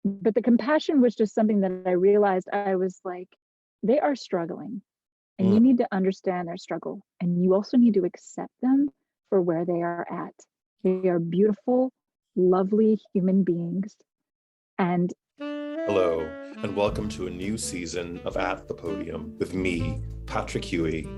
But the compassion was just something that I realized. I was like, they are struggling, and you need to understand their struggle. And you also need to accept them for where they are at. They are beautiful, lovely human beings. And hello, and welcome to a new season of At the Podium with me, Patrick Huey.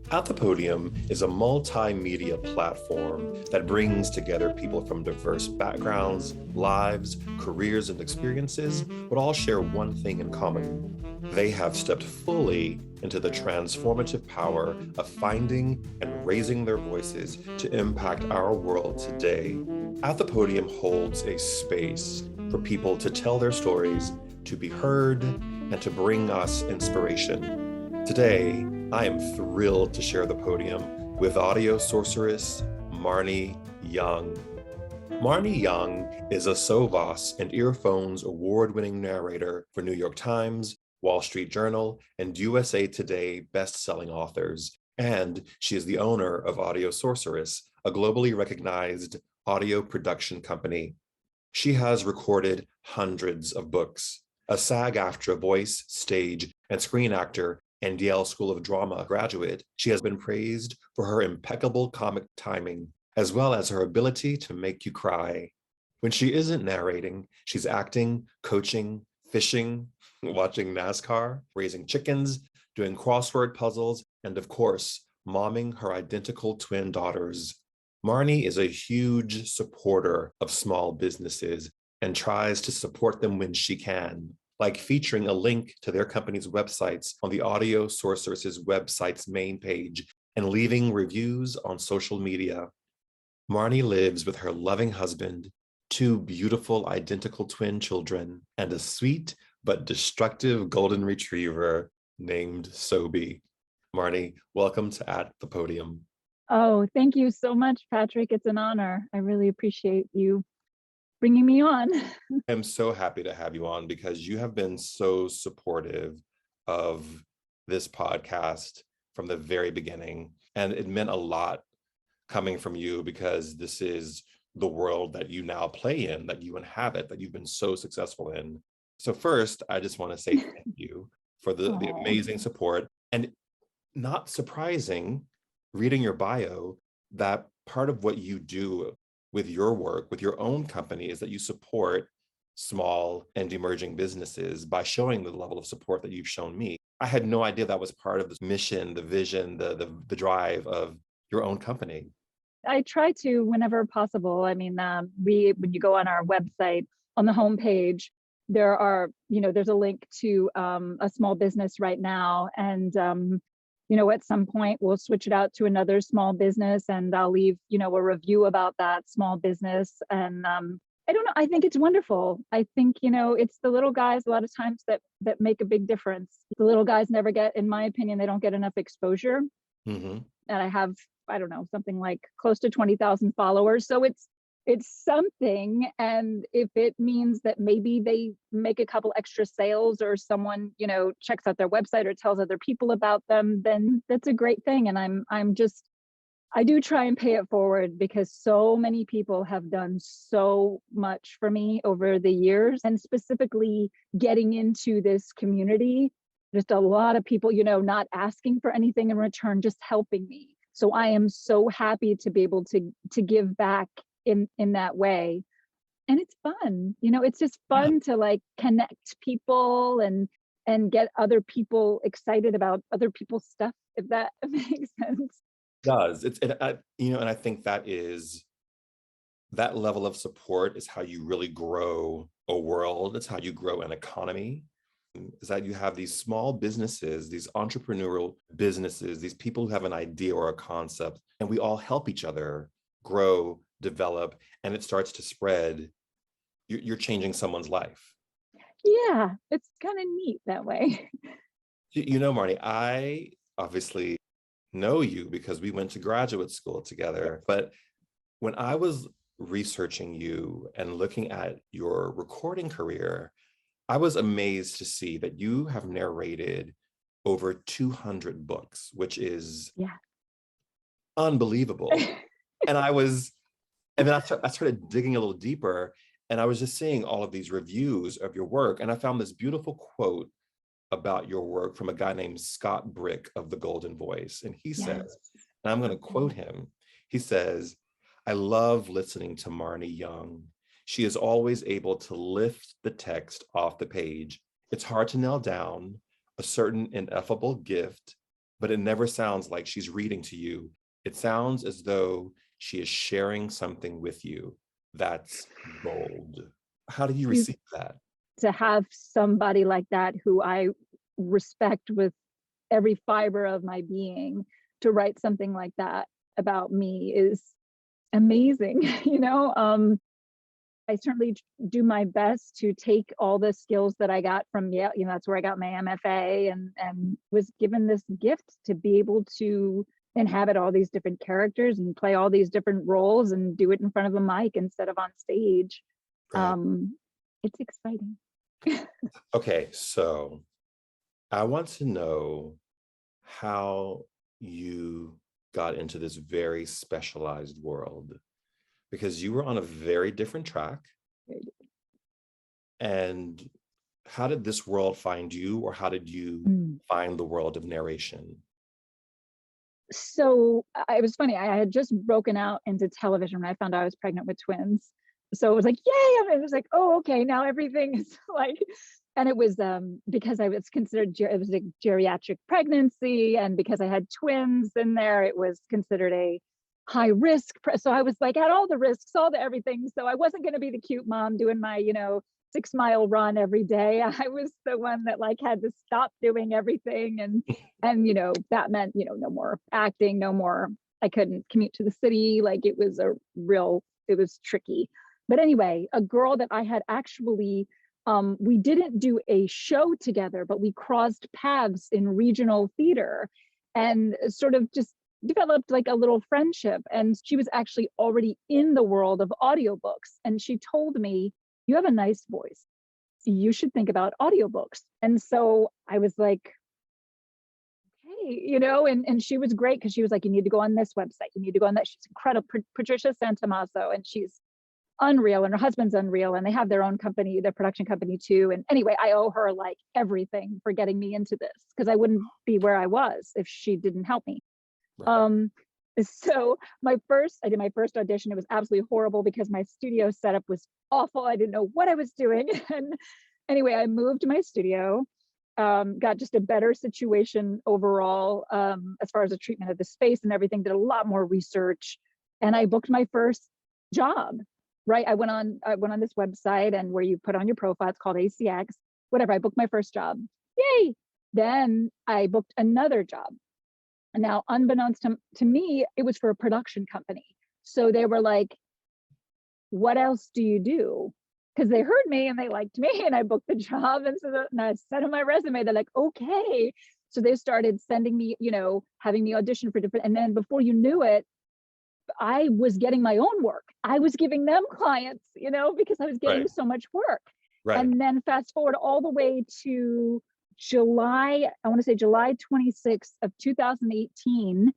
At the Podium is a multimedia platform that brings together people from diverse backgrounds, lives, careers, and experiences, but all share one thing in common. They have stepped fully into the transformative power of finding and raising their voices to impact our world today. At the Podium holds a space for people to tell their stories, to be heard, and to bring us inspiration. Today, I am thrilled to share the podium with audio sorceress Marnye Young. Marnye Young is a Sovaas and Earphones award-winning narrator for New York Times, Wall Street Journal, and USA Today best-selling authors. And she is the owner of Audio Sorceress, a globally recognized audio production company. She has recorded hundreds of books. A SAG-AFTRA voice, stage, and screen actor, and Yale School of Drama graduate, she has been praised for her impeccable comic timing, as well as her ability to make you cry. When she isn't narrating, she's acting, coaching, fishing, watching NASCAR, raising chickens, doing crossword puzzles, and of course, momming her identical twin daughters. Marnye is a huge supporter of small businesses and tries to support them when she can, like featuring a link to their company's websites on the Audio Sorceress's website's main page and leaving reviews on social media. Marnye lives with her loving husband, two beautiful identical twin children, and a sweet but destructive golden retriever named Sobe. Marnye, welcome to At the Podium. oh, thank you so much, Patrick. It's an honor. I really appreciate you bringing me on. I'm so happy to have you on because you have been so supportive of this podcast from the very beginning. And it meant a lot coming from you because this is the world that you now play in, that you inhabit, that you've been so successful in. So first, I just want to say thank you for the amazing support. And not surprising, reading your bio, that part of what you do with your work, with your own company, is that you support small and emerging businesses by showing the level of support that you've shown me. I had no idea that was part of the mission, the vision, the drive of your own company. I try to whenever possible. I mean, when you go on our website, on the homepage, there's a link to a small business right now. And at some point we'll switch it out to another small business, and I'll leave, a review about that small business. And I don't know, I think it's wonderful. I think, it's the little guys a lot of times that make a big difference. The little guys never get, in my opinion, they don't get enough exposure. Mm-hmm. And I have, I don't know, something like close to 20,000 followers. So it's something. And if it means that maybe they make a couple extra sales, or someone, checks out their website or tells other people about them, then that's a great thing. And I do try and pay it forward, because so many people have done so much for me over the years, and specifically getting into this community, just a lot of people, not asking for anything in return, just helping me. So I am so happy to be able to give back in that way. And it's fun, it's just fun to like connect people and get other people excited about other people's stuff, if that makes sense. It does. And I think that level of support is how you really grow a world. It's how you grow an economy. Is that you have these small businesses, these entrepreneurial businesses, these people who have an idea or a concept, and we all help each other grow, develop, and it starts to spread. You're changing someone's life. Yeah, it's kind of neat that way. Marnye, I obviously know you because we went to graduate school together. But when I was researching you and looking at your recording career, I was amazed to see that you have narrated over 200 books, which is unbelievable. And then I started digging a little deeper, And I was just seeing all of these reviews of your work, and I found this beautiful quote about your work from a guy named Scott Brick of The Golden Voice. And he says, Yes. and I'm going to quote him, he says, "I love listening to Marnye Young. She is always able to lift the text off the page. It's hard to nail down a certain ineffable gift, but it never sounds like she's reading to you. It sounds as though she is sharing something with you. That's gold." How do you receive that? To have somebody like that who I respect with every fiber of my being to write something like that about me is amazing. I certainly do my best to take all the skills that I got from Yale. That's where I got my MFA, and was given this gift to be able to inhabit all these different characters and play all these different roles and do it in front of a mic instead of on stage. Right. It's exciting. Okay, so I want to know how you got into this very specialized world, because you were on a very different track. And how did this world find you, or how did you find the world of narration? So it was funny. I had just broken out into television when I found out I was pregnant with twins. So it was like, yay. And it was like, oh, okay, now everything is like, and it was because I was considered, it was a geriatric pregnancy. And because I had twins in there, it was considered a high risk. So I was like, had all the risks, all the everything. So I wasn't going to be the cute mom doing my, 6-mile run every day. I was the one that like had to stop doing everything. And that meant, no more acting, no more, I couldn't commute to the city. Like it was tricky. But anyway, a girl that I had actually, we didn't do a show together, but we crossed paths in regional theater and sort of just developed like a little friendship. And she was actually already in the world of audiobooks. And she told me, "You have a nice voice. You should think about audiobooks." And so I was like, hey, and she was great because she was like, "You need to go on this website. You need to go on that." She's incredible, Patricia Santamaso, and she's unreal, and her husband's unreal, and they have their own company, their production company too. And anyway, I owe her like everything for getting me into this, because I wouldn't be where I was if she didn't help me. Right. So I did my first audition. It was absolutely horrible because my studio setup was awful. I didn't know what I was doing. And anyway, I moved to my studio, got just a better situation overall, as far as the treatment of the space and everything, did a lot more research, and I booked my first job. Right. I went on this website, and where you put on your profile, it's called ACX, whatever. I booked my first job. Yay. Then I booked another job. And now, unbeknownst to me, it was for a production company. So they were like, "What else do you do?" Because they heard me and they liked me, and I booked the job. And so and I sent them my resume. They're like, okay. So they started sending me, having me audition for different. And then before you knew it, I was getting my own work. I was giving them clients, because I was getting so much work. Right. And then fast forward all the way to July 26th of 2018,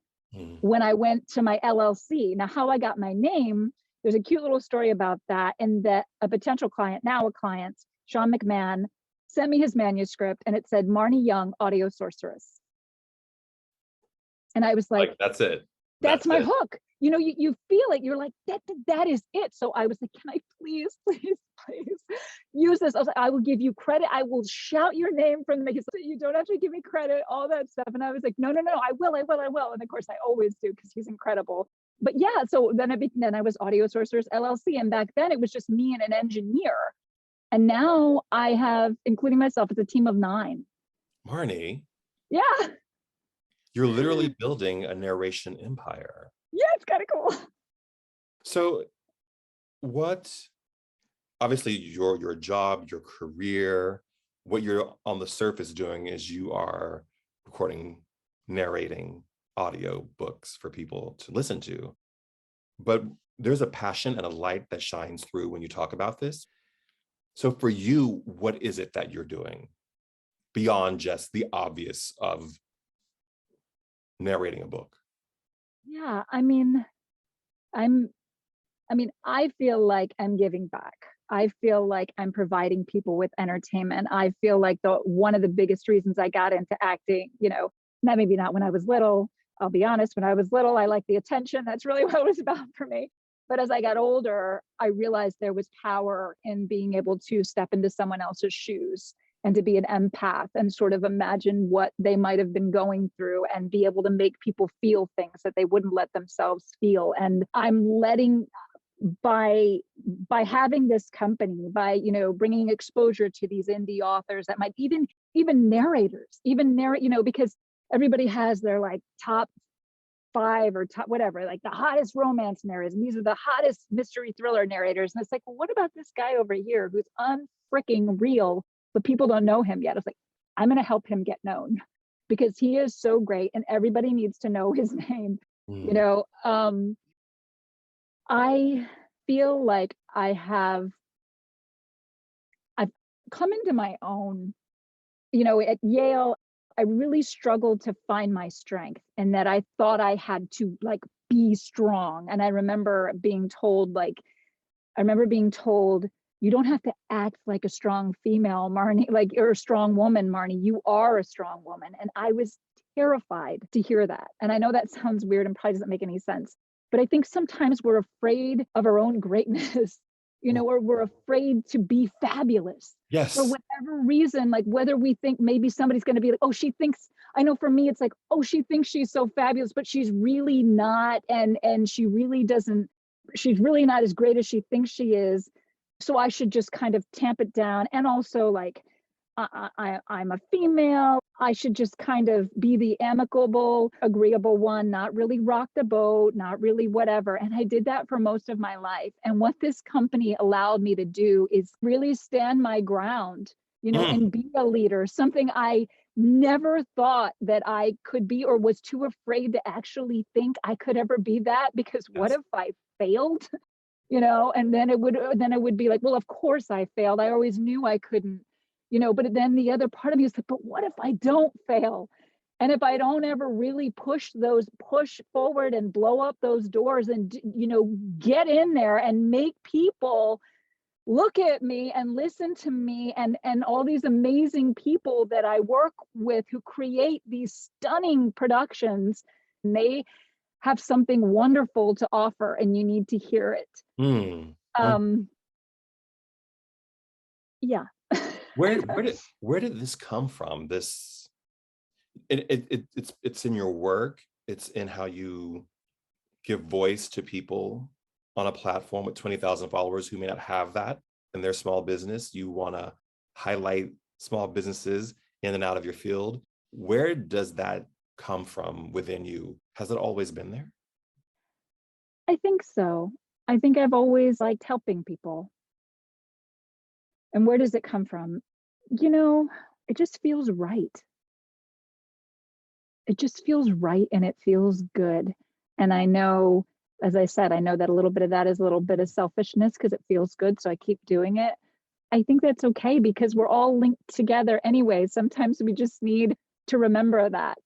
when I went to my LLC. Now, how I got my name, there's a cute little story about that, and that a potential client, now a client, Sean McMahon, sent me his manuscript, and it said Marnye Young, audio sorceress. And I was like, that's it. That's my hook. You feel it. You're like, that is it. So I was like, can I please use this? I was like, I will give you credit. I will shout your name from the makers. You don't have to give me credit, all that stuff. And I was like, no, I will. And of course I always do, because he's incredible. But yeah, so then I was Audio Sorceress LLC. And back then it was just me and an engineer. And now I have, including myself, it's a team of 9. Marnye. Yeah. You're literally building a narration empire. Yeah, it's kind of cool. So obviously your job, your career, what you're on the surface doing is you are recording, narrating audio books for people to listen to. But there's a passion and a light that shines through when you talk about this. So for you, what is it that you're doing beyond just the obvious of narrating a book? Yeah, I mean, I'm I mean, I feel like I'm giving back. I feel like I'm providing people with entertainment. I feel like one of the biggest reasons I got into acting, maybe not when I was little. I'll be honest, when I was little, I liked the attention. That's really what it was about for me. But as I got older, I realized there was power in being able to step into someone else's shoes and to be an empath and sort of imagine what they might have been going through and be able to make people feel things that they wouldn't let themselves feel. And I'm letting by having this company, by bringing exposure to these indie authors that might even narrators, because everybody has their like top 5 or top whatever, like the hottest romance narrators, and these are the hottest mystery thriller narrators, and it's like, well, what about this guy over here who's unfreaking real, but people don't know him yet? It's like, I'm going to help him get known because he is so great and everybody needs to know his name. I feel like I've come into my own. At Yale, I really struggled to find my strength, and that I thought I had to like be strong. And I remember being told, you don't have to act like a strong female, Marnye, like you're a strong woman, Marnye, you are a strong woman. And I was terrified to hear that. And I know that sounds weird and probably doesn't make any sense, but I think sometimes we're afraid of our own greatness, or we're afraid to be fabulous. Yes. For whatever reason, like whether we think maybe somebody's going to be like, oh, she thinks, I know for me, it's like, oh, she thinks she's so fabulous, but she's really not. And she really doesn't, she's really not as great as she thinks she is. So I should just kind of tamp it down. And also like, I'm a female. I should just kind of be the amicable, agreeable one, not really rock the boat, not really whatever. And I did that for most of my life. And what this company allowed me to do is really stand my ground, and be a leader, something I never thought that I could be or was too afraid to actually think I could ever be that, because what if I failed? And then it would be like, well, of course I failed. I always knew I couldn't. But then the other part of me is like, but what if I don't fail? And if I don't ever really push forward and blow up those doors and, get in there and make people look at me and listen to me, and all these amazing people that I work with who create these stunning productions, and they have something wonderful to offer and you need to hear it. Yeah. Where did this come from? This it's in your work, it's in how you give voice to people on a platform with 20,000 followers who may not have that in their small business. You want to highlight small businesses in and out of your field. Where does that come from within you? Has it always been there? I think so. I think I've always liked helping people. And where does it come from? It just feels right. It just feels right and it feels good. And I know, as I said, I know that a little bit of that is a little bit of selfishness because it feels good. So I keep doing it. I think that's okay because we're all linked together anyway. Sometimes we just need to remember that,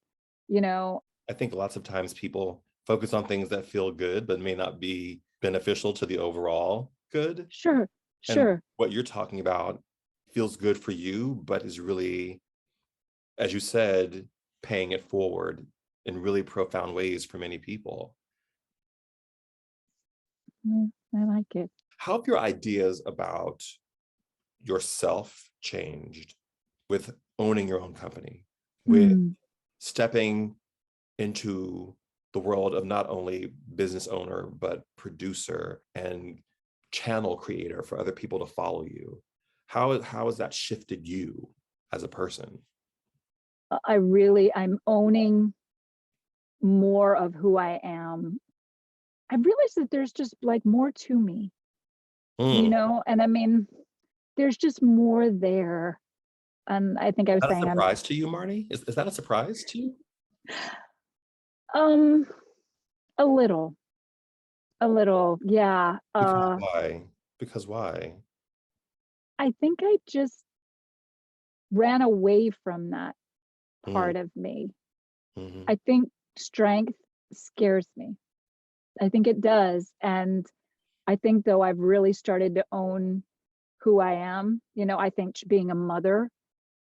I think lots of times people focus on things that feel good, but may not be beneficial to the overall good. Sure. And what you're talking about feels good for you, but is really, as you said, paying it forward in really profound ways for many people. I like it. How have your ideas about yourself changed with owning your own company, with stepping into the world of not only business owner, but producer and channel creator for other people to follow you? How has that shifted you as a person? I'm owning more of who I am. I realized that there's just like more to me, and I mean, there's just more there. And I think I was saying, a surprise to you, Marnye? Is that a surprise to you? A little, yeah. Because why? I think I just ran away from that part of me. I think strength scares me. I think it does. And I think though I've really started to own who I am. I think being a mother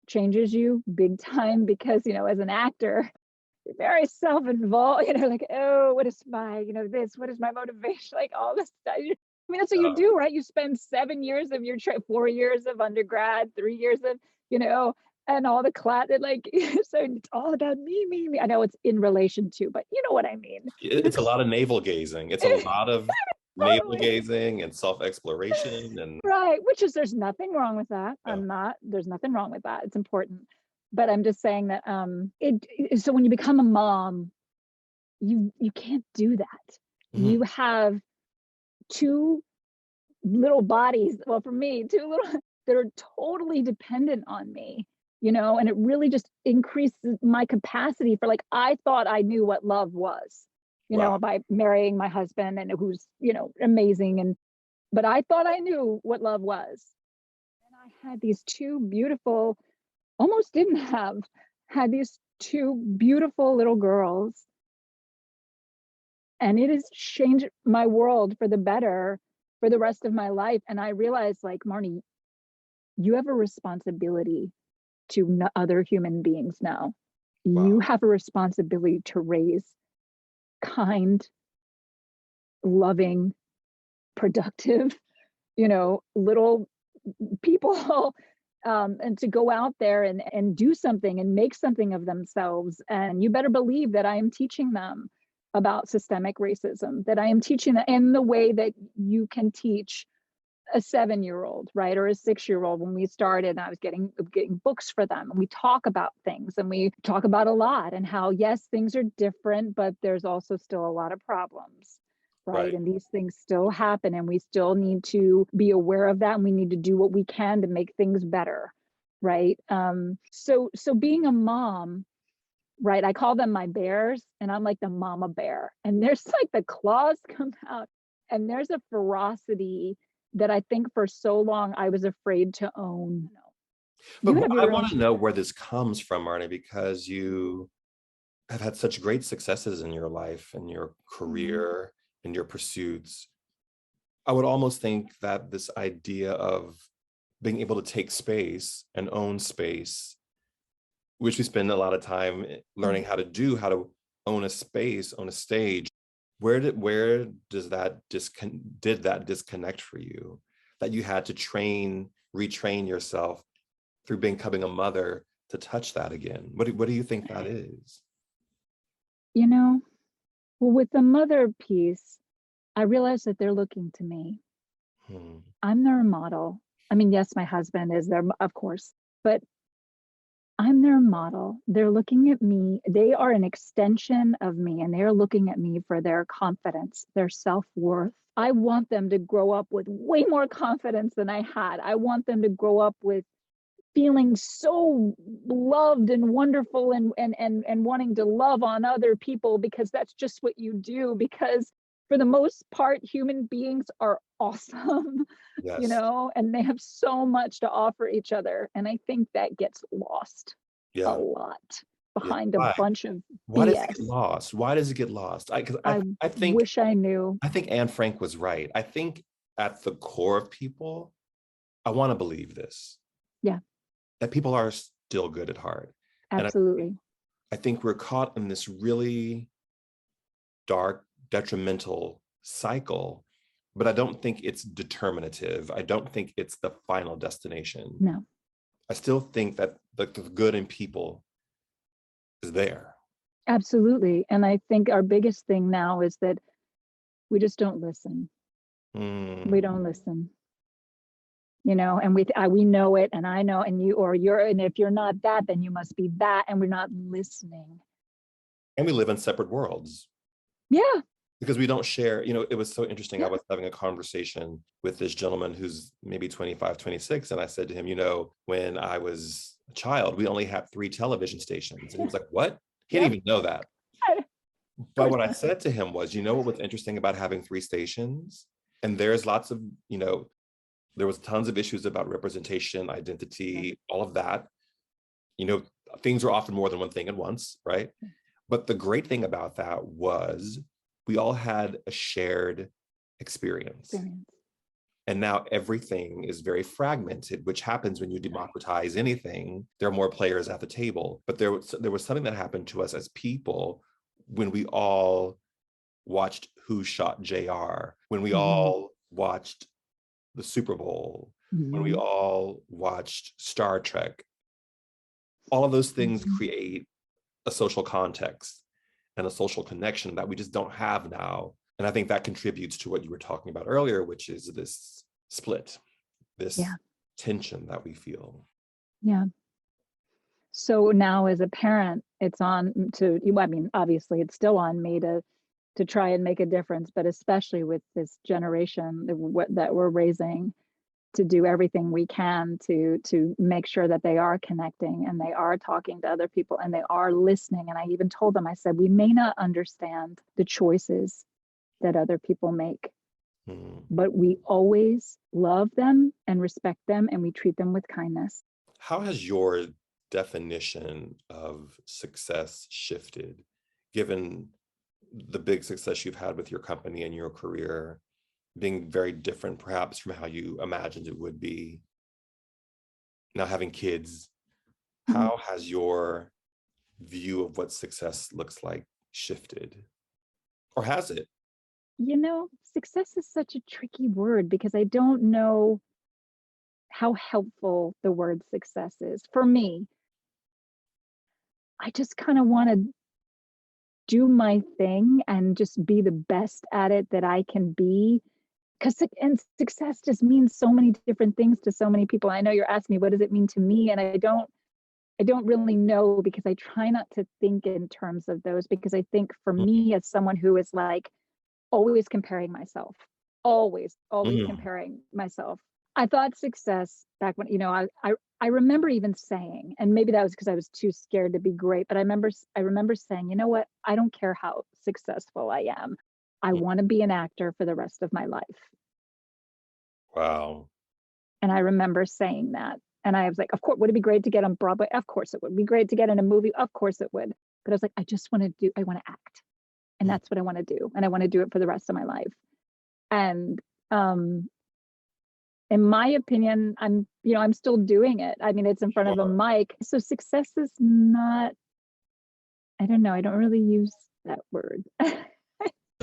changes you big time because, as an actor, you're very self-involved, like, oh, what is my, this, what is my motivation? Like all this stuff. That's what you do, right? You spend 7 years of your 4 years of undergrad, 3 years of, and all the class, like, so it's all about me, me, me. I know it's in relation to, but you know what I mean. It's a lot of navel gazing. It's a lot of navel Totally. gazing and self-exploration and Right, there's nothing wrong with that. There's nothing wrong with that. It's important. But I'm just saying that so when you become a mom, you can't do that. Mhm. You have two little bodies. Well, for me, two little that are totally dependent on me, and it really just increases my capacity for like I thought I knew what love was, Wow. by marrying my husband and who's, amazing but I thought I knew what love was. And I had these two beautiful, almost didn't have, had these two beautiful little girls. And it has changed my world for the better for the rest of my life. And I realized, like, Marnye, you have a responsibility to other human beings now. You Wow. have a responsibility to raise kind, loving, productive, little people and to go out there and do something and make something of themselves. And you better believe that I am teaching them about systemic racism, that I am teaching them in the way that you can teach a 7-year-old, right? Or a 6-year-old. When we started, I was getting books for them. And we talk about things and we talk about a lot and how, yes, things are different, but there's also still a lot of problems. Right. Right. And these things still happen and we still need to be aware of that. And we need to do what we can to make things better. Right. So being a mom, right, I call them my bears and I'm like the mama bear. And there's like the claws come out and there's a ferocity that I think for so long I was afraid to own. But You have I your want own. to know where this comes from, Marnye, because you have had such great successes in your life and your Mhm. career and your pursuits. I would almost think that this idea of being able to take space and own space, which we spend a lot of time learning how to do, how to own a space, own a stage. Where does that did that disconnect for you? That you had to retrain yourself through becoming a mother to touch that again? What do you think that is? You know, well, with the mother piece, I realized that they're looking to me. Hmm. I'm their model. I mean, yes, my husband is there, of course, but I'm their model. They're looking at me. They are an extension of me, and they're looking at me for their confidence, their self-worth. I want them to grow up with way more confidence than I had. I want them to grow up with feeling so loved and wonderful and wanting to love on other people because that's just what you do. Because for the most part, human beings are awesome, Yes. and they have so much to offer each other. And I think that gets lost a Yeah. lot Yeah. behind a Why? bunch of Why does it get BS. lost? Why does it get lost? Because I wish I knew. I think Anne Frank was right. I think at the core of people, I want to believe this, Yeah, that people are still good at heart. And absolutely. I think we're caught in this really dark, detrimental cycle, but I don't think it's determinative. I don't think it's the final destination. No, I still think that the good in people is there. absolutely. And I think our biggest thing now is that we just don't listen. We Mm. don't listen. And we know it, and I know, and and if you're not that, then you must be that, and we're not listening. And we live in separate worlds Yeah, because we don't share. It was so interesting. I yeah. was having a conversation with this gentleman who's maybe 25, 26, and I said to him, when I was a child, we only had 3 television stations. And he was like, what? He Yeah, didn't even know that. of But course what I not. said to him was, what what's interesting about having 3 stations? And there's lots of, there was tons of issues about representation, Yeah, identity, all of that. You know, things are often more than one thing at once, right? But the great thing about that was we all had a shared experience. Experience. And now everything is very fragmented, which happens when you democratize anything. There are more players at the table. But there was something that happened to us as people when we all watched Who Shot JR, when we all watched the Super Bowl, when we all watched Star Trek. All of those things create a social context and a social connection that we just don't have now. And I think that contributes to what you were talking about earlier, which is this split, this tension that we feel. Yeah. So now as a parent, it's on to you. I mean, obviously it's still on me to try and make a difference, but especially with this generation that we're raising, to do everything we can to make sure that they are connecting and they are talking to other people and they are listening. And I even told them, I said, we may not understand the choices that other people make, but we always love them and respect them and we treat them with kindness. How has your definition of success shifted, given the big success you've had with your company and your career being very different perhaps from how you imagined it would be? Now having kids, how has your view of what success looks like shifted? Or has it? You know, success is such a tricky word because I don't know how helpful the word success is. For me, I just kind of want to do my thing and just be the best at it that I can be. Because success just means so many different things to so many people. I know you're asking me, what does it mean to me? And I don't really know, because I try not to think in terms of those, because I think for me, as someone who is like always comparing myself, always comparing myself, I thought success back when, you know, I remember even saying, and maybe that was because I was too scared to be great, but I remember saying, you know what, I don't care how successful I am. I want to be an actor for the rest of my life. Wow. And I remember saying that. And I was like, of course, would it be great to get on Broadway? Of course it would be great to get in a movie. Of course it would. But I was like, I want to act. And that's what I want to do. And I want to do it for the rest of my life. And in my opinion, I'm still doing it. I mean, it's in front of a mic. So success is not, I don't know. I don't really use that word.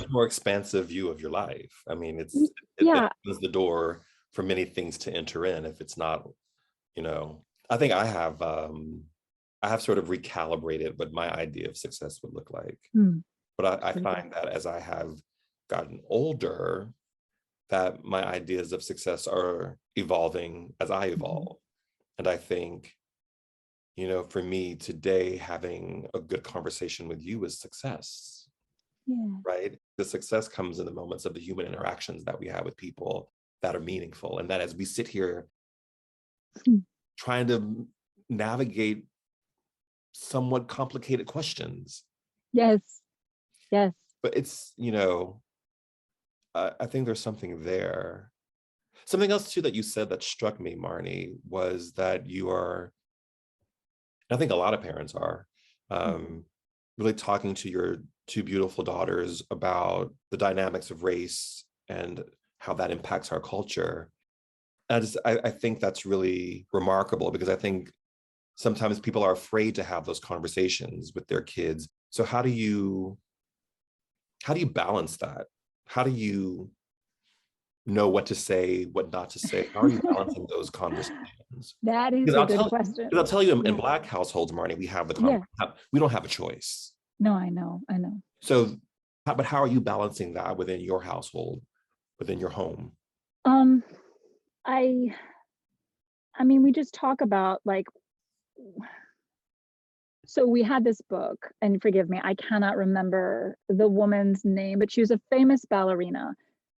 More expansive view of your life. I mean, it opens the door for many things to enter in. If it's not, you know, I think I have sort of recalibrated what my idea of success would look like. But I find that as I have gotten older, that my ideas of success are evolving as I evolve. And I think, you know, for me today, having a good conversation with you is success. Right? The success comes in the moments of the human interactions that we have with people that are meaningful. And that as we sit here trying to navigate somewhat complicated questions. Yes. But it's, you know, I think there's something there. Something else too that you said that struck me, Marnye, was that you are, I think a lot of parents are, really talking to your two beautiful daughters about the dynamics of race and how that impacts our culture. I think that's really remarkable, because I think sometimes people are afraid to have those conversations with their kids. So how do you balance that? How do you know what to say, what not to say? How are you balancing those conversations? That is a good question. Because I'll tell you, in Black households, Marnye, we have we don't have a choice. No, I know. So, but how are you balancing that within your household, within your home? I mean, we just talk about like, so we had this book, and forgive me, I cannot remember the woman's name, but she was a famous ballerina,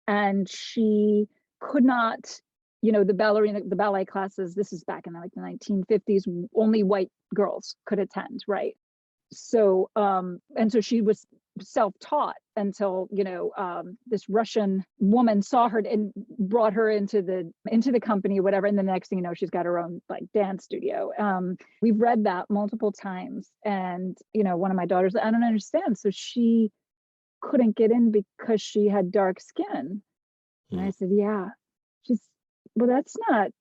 and she could not, you know, the ballet classes, this is back in like the 1950s, only white girls could attend, right? So, and so she was self-taught until, you know, this Russian woman saw her and brought her into the company or whatever. And the next thing you know, she's got her own like dance studio. We've read that multiple times. And, you know, one of my daughters, I don't understand. So she couldn't get in because she had dark skin. And I said, yeah. She's, well, that's not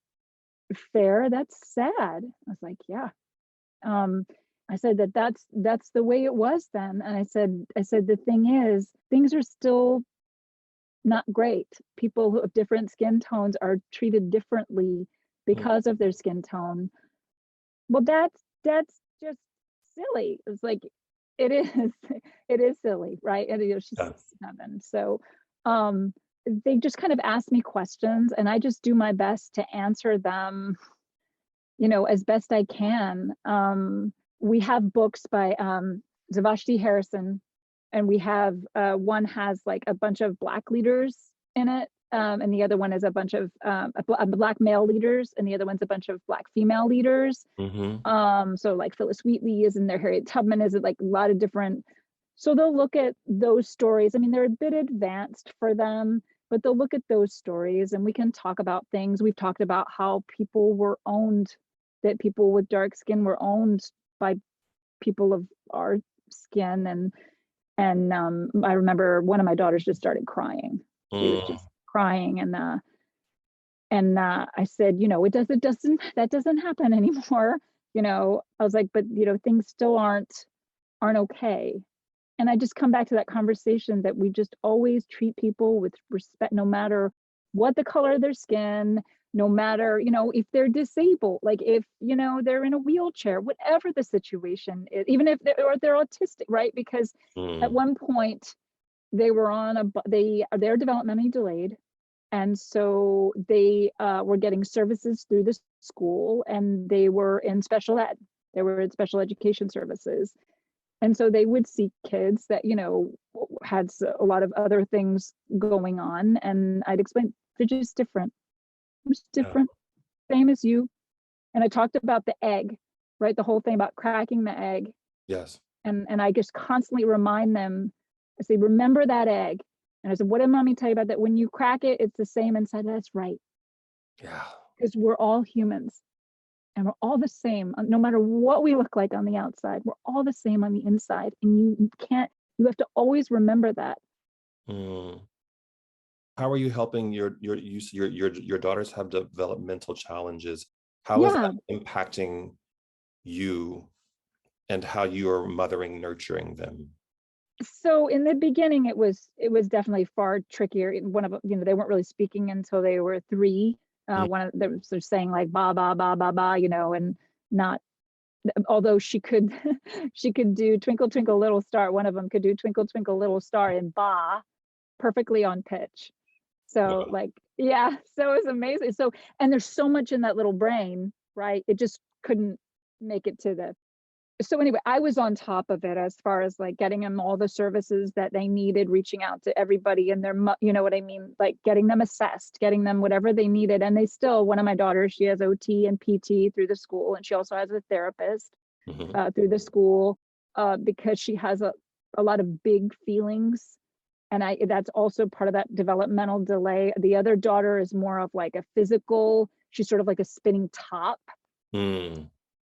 fair. That's sad. I was like, yeah. I said that's the way it was then. And I said the thing is, things are still not great. People who have different skin tones are treated differently because of their skin tone. Well, that's just silly. It's like it is it is silly, right? And she's Yeah. 7. So they just kind of ask me questions and I just do my best to answer them, as best I can. We have books by Zavashti Harrison, and we have one has like a bunch of Black leaders in it, and the other one is a bunch of Black male leaders, and the other one's a bunch of Black female leaders. So like Phyllis Wheatley is in there, Harriet Tubman is, like a lot of different. So they'll look at those stories. I mean, they're a bit advanced for them, but they'll look at those stories and we can talk about things. We've talked about how people were owned, that people with dark skin were owned by people of our skin. And I remember one of my daughters just started crying. She was just crying. And I said, that doesn't happen anymore. I was like, but things still aren't okay. And I just come back to that conversation that we just always treat people with respect, no matter what the color of their skin, no matter, if they're disabled, like if, they're in a wheelchair, whatever the situation is, even if they're autistic, right? Because at one point they were they're developmentally delayed. And so they were getting services through the school and they were in special ed. They were in special education services. And so they would see kids that, had a lot of other things going on. And I'd explain, they're just different. It's different, same as you. And I talked about the egg, right? The whole thing about cracking the egg. Yes. And I just constantly remind them, I say, remember that egg. And I said, what did mommy tell you about that? When you crack it, it's the same inside. That's right. Yeah. Because we're all humans and we're all the same. No matter what we look like on the outside, we're all the same on the inside. And you have to always remember that. How are you helping your daughters have developmental challenges? How is that impacting you and how you are mothering, nurturing them? So in the beginning, it was definitely far trickier. One of them, they weren't really speaking until they were 3. One of them was saying like ba ba ba ba ba, and not. Although she could do Twinkle Twinkle Little Star. One of them could do Twinkle Twinkle Little Star in ba, perfectly on pitch. So so it was amazing. So, and there's so much in that little brain, right? It just couldn't make it to the. So anyway, I was on top of it as far as like getting them all the services that they needed, reaching out to everybody and their, you know what I mean? Like getting them assessed, getting them whatever they needed. And they still, one of my daughters, she has OT and PT through the school. And she also has a therapist through the school because she has a lot of big feelings. And that's also part of that developmental delay. The other daughter is more of like a physical, she's sort of like a spinning top.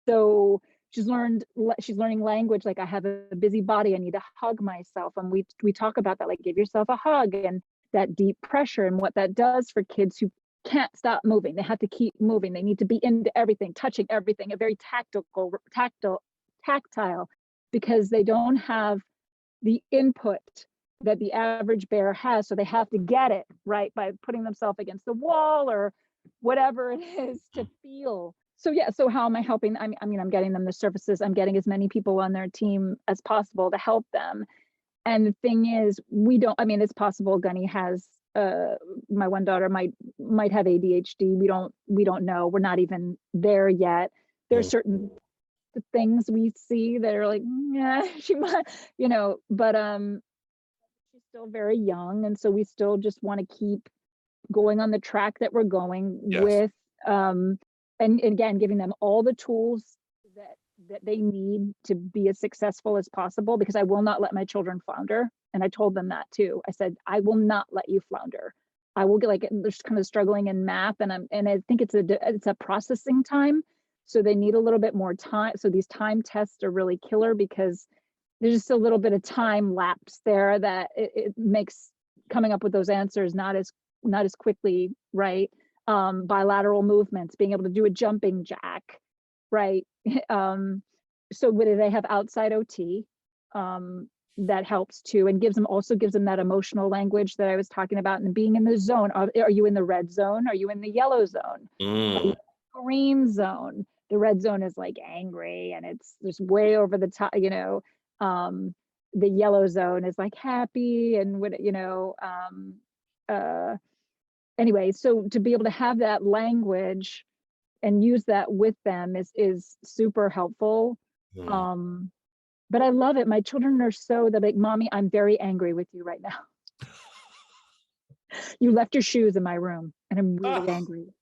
So she's learning language. Like, I have a busy body, I need to hug myself. And we talk about that, like give yourself a hug and that deep pressure and what that does for kids who can't stop moving. They have to keep moving. They need to be into everything, touching everything, a very tactile, because they don't have the input that the average bear has. So they have to get it right by putting themselves against the wall or whatever it is to feel. So how am I helping? I mean, I'm getting them the services. I'm getting as many people on their team as possible to help them. And the thing is, it's possible Gunny has, my one daughter might have ADHD. We don't know. We're not even there yet. There's certain things we see that are like, yeah, she might, but she's still very young. And so we still just want to keep going on the track that we're going with, and again, giving them all the tools that they need to be as successful as possible, because I will not let my children flounder. And I told them that too. I said, I will not let you flounder. I will they're just kind of struggling in math, and I think it's a processing time. So they need a little bit more time. So these time tests are really killer because there's just a little bit of time lapse there that it makes coming up with those answers not as not as quickly, right? Bilateral movements, being able to do a jumping jack, right? So whether they have outside OT, that helps too, and also gives them that emotional language that I was talking about, and being in the zone. Are you in the red zone? Are you in the yellow zone? Are you in the green zone? The red zone is like angry and it's just way over the top, the yellow zone is like happy and what, anyway, so to be able to have that language and use that with them is super helpful. But I love it. My children are they're like, Mommy, I'm very angry with you right now. You left your shoes in my room and I'm really angry.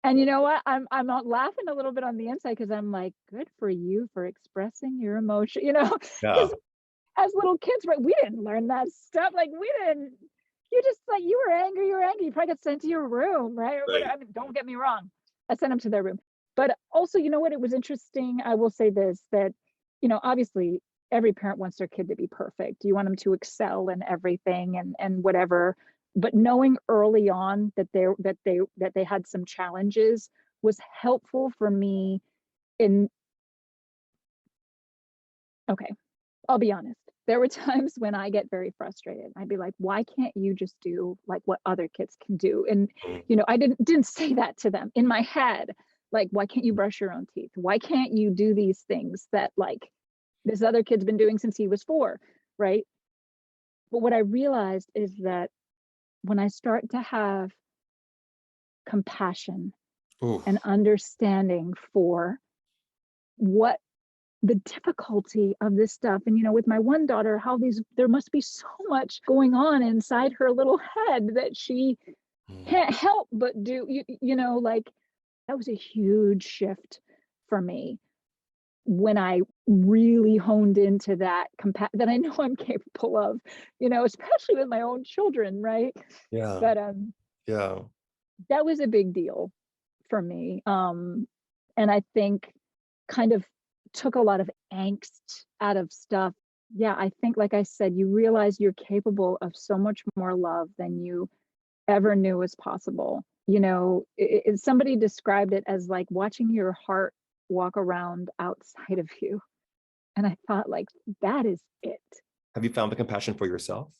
And you know what? I'm not laughing a little bit on the inside because I'm like, good for you for expressing your emotion, because as little kids, right, we didn't learn that stuff. Like you just like, you were angry. You probably got sent to your room, right? Right. I mean, don't get me wrong. I sent them to their room. But also, you know what? It was interesting. I will say this, that, obviously every parent wants their kid to be perfect. You want them to excel in everything and whatever. But knowing early on that they had some challenges was helpful for me okay, I'll be honest. There were times when I get very frustrated. I'd be like, why can't you just do like what other kids can do? And, I didn't say that to them in my head. Like, why can't you brush your own teeth? Why can't you do these things that like this other kid's been doing since he was 4, right? But what I realized is that when I start to have compassion and understanding for what the difficulty of this stuff, and with my one daughter, how there must be so much going on inside her little head that she can't help but do, like that was a huge shift for me when I really honed into that that I know I'm capable of, especially with my own children, right? Yeah. But yeah, that was a big deal for me. And I think kind of took a lot of angst out of stuff. Yeah, I think, like I said, you realize you're capable of so much more love than you ever knew was possible. Somebody described it as like watching your heart walk around outside of you. And I thought, like, that is it. Have you found the compassion for yourself?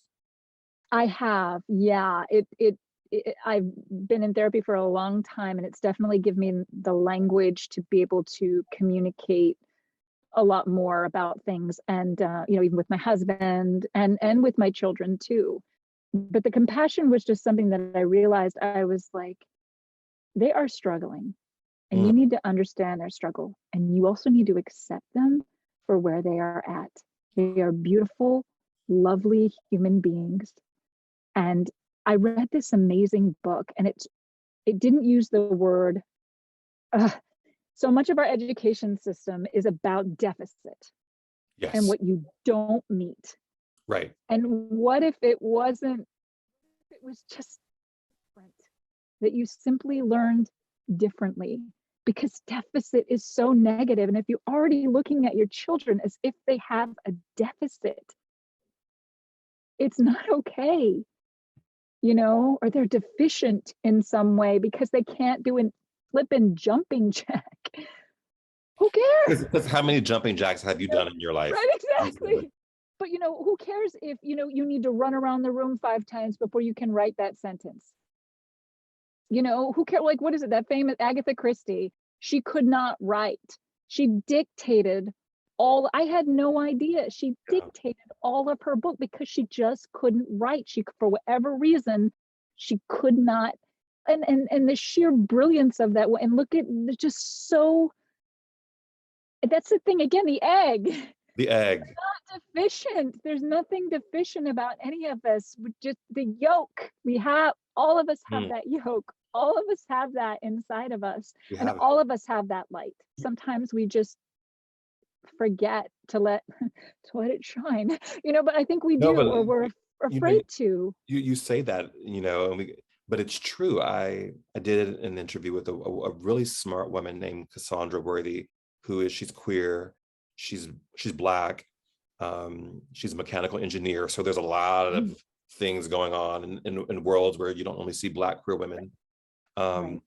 I have. Yeah. I've been in therapy for a long time, and it's definitely given me the language to be able to communicate a lot more about things. And, even with my husband and with my children too. But the compassion was just something that I realized. I was like, they are struggling, and you need to understand their struggle. And you also need to accept them for where they are at. They are beautiful, lovely human beings. And I read this amazing book, and it didn't use the word. So much of our education system is about deficit. Yes. And what you don't meet. Right. And what if it wasn't, it was just different, that you simply learned differently, because deficit is so negative. And if you're already looking at your children as if they have a deficit, it's not okay, or they're deficient in some way because they can't do a flipping jumping jack. Who cares? Because how many jumping jacks have you done in your life? Right, exactly. But who cares if you need to run around the room 5 times before you can write that sentence? Who cares? Like, what is it? That famous Agatha Christie, she could not write. She dictated I had no idea. She dictated all of her book because she just couldn't write. For whatever reason, she could not. And the sheer brilliance of that. And look at, just so, that's the thing again, the egg. The egg. Not deficient. There's nothing deficient about any of us. Just the yolk. All of us have that yolk. All of us have that inside of us. And all of us have that light. Sometimes we just forget to let it shine. But I think we do, or we're afraid to. You say that, but it's true. I did an interview with a really smart woman named Cassandra Worthy, she's queer, she's Black, she's a mechanical engineer. So there's a lot of things going on in worlds where you don't only see Black queer women. Right.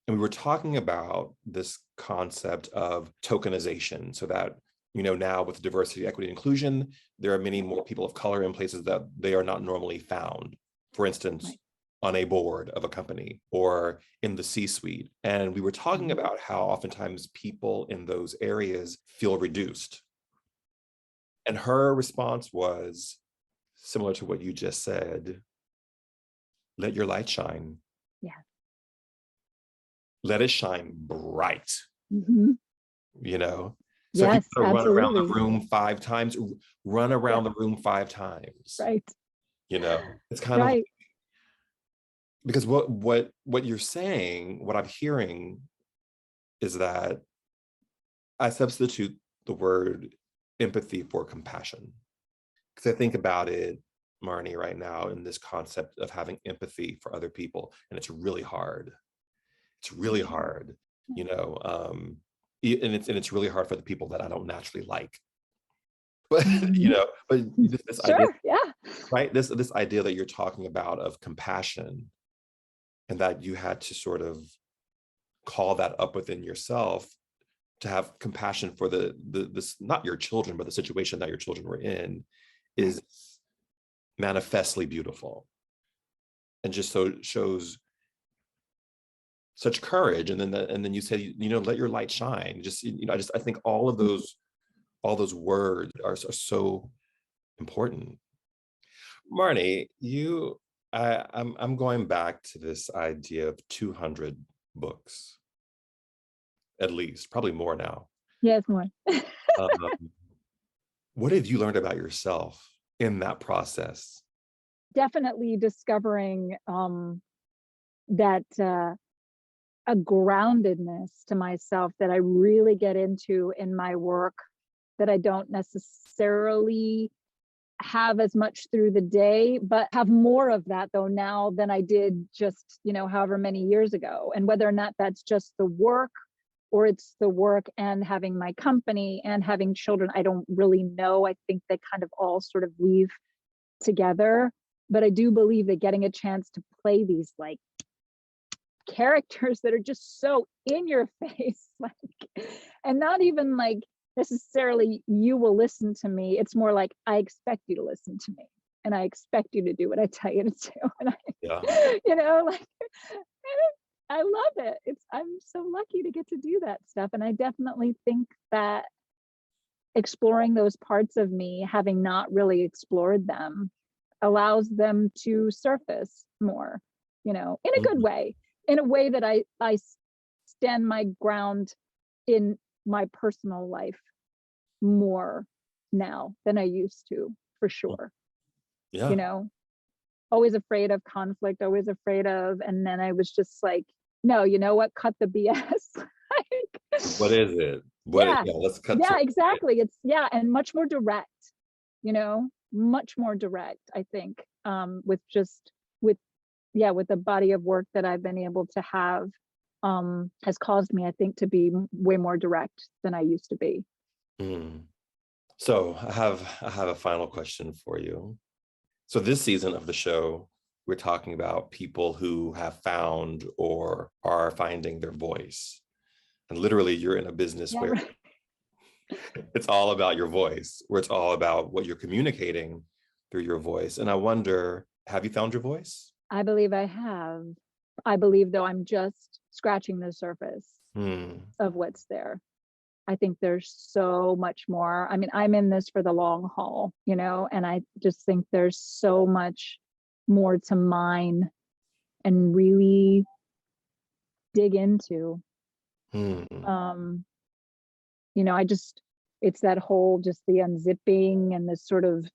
And we were talking about this concept of tokenization, so that, now with diversity, equity, and inclusion, there are many more people of color in places that they are not normally found. For instance, Right. on a board of a company or in the C-suite. And we were talking about how oftentimes people in those areas feel reduced. And her response was similar to what you just said: let your light shine. Yeah. Let it shine bright. Mm-hmm. So if you Yes, gotta run around the absolutely. room 5 times, run around the room 5 times. Right. It's kind of Right. because what you're saying, what I'm hearing is that I substitute the word empathy for compassion. Because I think about it, Marnye, right now, in this concept of having empathy for other people, and it's really hard. It's really hard, and it's really hard for the people that I don't naturally like. But but this idea, Sure. Yeah. right? This idea that you're talking about of compassion, and that you had to sort of call that up within yourself to have compassion for this, not your children, but the situation that your children were in, is manifestly beautiful, and just so shows such courage. And then you said, let your light shine. Just, I think all of those words are so important. Marnye, I'm going back to this idea of 200 books, at least, probably more now. Yes, more. Um, what have you learned about yourself in that process? Definitely discovering that a groundedness to myself that I really get into in my work, that I don't necessarily have as much through the day, but have more of that though now than I did just, however many years ago. And whether or not that's just the work, or it's the work and having my company and having children, I don't really know. I think they kind of all sort of weave together. But I do believe that getting a chance to play these like characters that are just so in your face, like, and not even like necessarily you will listen to me. It's more like I expect you to listen to me, and I expect you to do what I tell you to do. And like I love it. I'm so lucky to get to do that stuff. And I definitely think that exploring those parts of me, having not really explored them, allows them to surface more, in a good way, in a way that I stand my ground in my personal life more now than I used to, for sure. Yeah. Always afraid of conflict, always afraid of, and then I was just like, no, you know what? Cut the BS. What is it? Let's cut to it. Exactly. It's and much more direct, much more direct, I think, with the body of work that I've been able to have, has caused me, I think, to be way more direct than I used to be. So I have a final question for you. So this season of the show, we're talking about people who have found or are finding their voice. And literally, you're in a business where it's all about your voice, where it's all about what you're communicating through your voice. And I wonder, have you found your voice? I believe I have. I believe, though, I'm just scratching the surface of what's there. I think there's so much more. I mean, I'm in this for the long haul, and I just think there's so much more to mine and really dig into. It's that whole, just the unzipping and this sort of,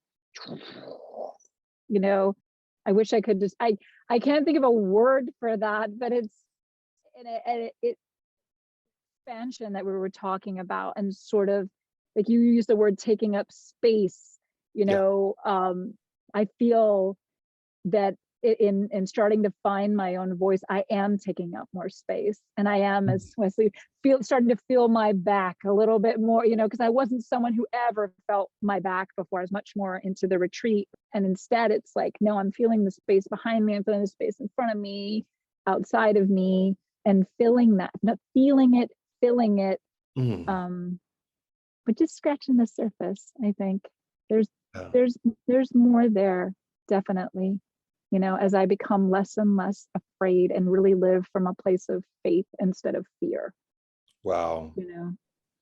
I wish I could just, I can't think of a word for that, but it's expansion that we were talking about, and sort of like you use the word taking up space, I feel that in starting to find my own voice, I am taking up more space, and I am, as Wesley, starting to feel my back a little bit more, because I wasn't someone who ever felt my back before. I was much more into the retreat, and instead it's like, no, I'm feeling the space behind me, I'm feeling the space in front of me, outside of me, and feeling that, not feeling it, but just scratching the surface. I think there's more there, definitely, as I become less and less afraid and really live from a place of faith instead of fear. Wow.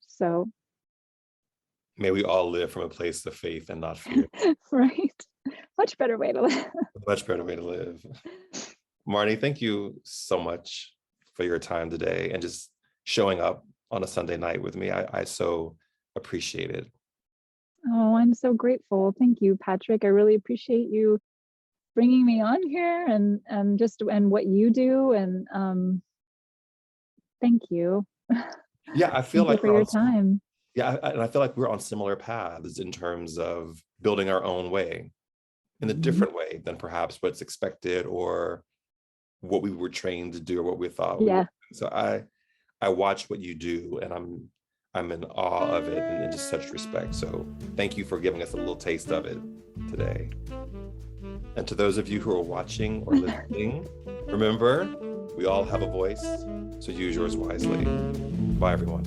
So may we all live from a place of faith and not fear. Right. Much better way to live. Much better way to live. Marnye, thank you so much for your time today and just showing up on a Sunday night with me. I so appreciate it. Oh, I'm so grateful. Thank you, Patrick. I really appreciate you bringing me on here and what you do. And thank you. Yeah, I feel like for your time. Yeah, and I feel like we're on similar paths in terms of building our own way in a different way than perhaps what's expected or what we were trained to do or what we thought. Yeah. So I watch what you do, and I'm in awe of it and in just such respect. So thank you for giving us a little taste of it today. And to those of you who are watching or listening, remember, we all have a voice, so use yours wisely. Bye, everyone.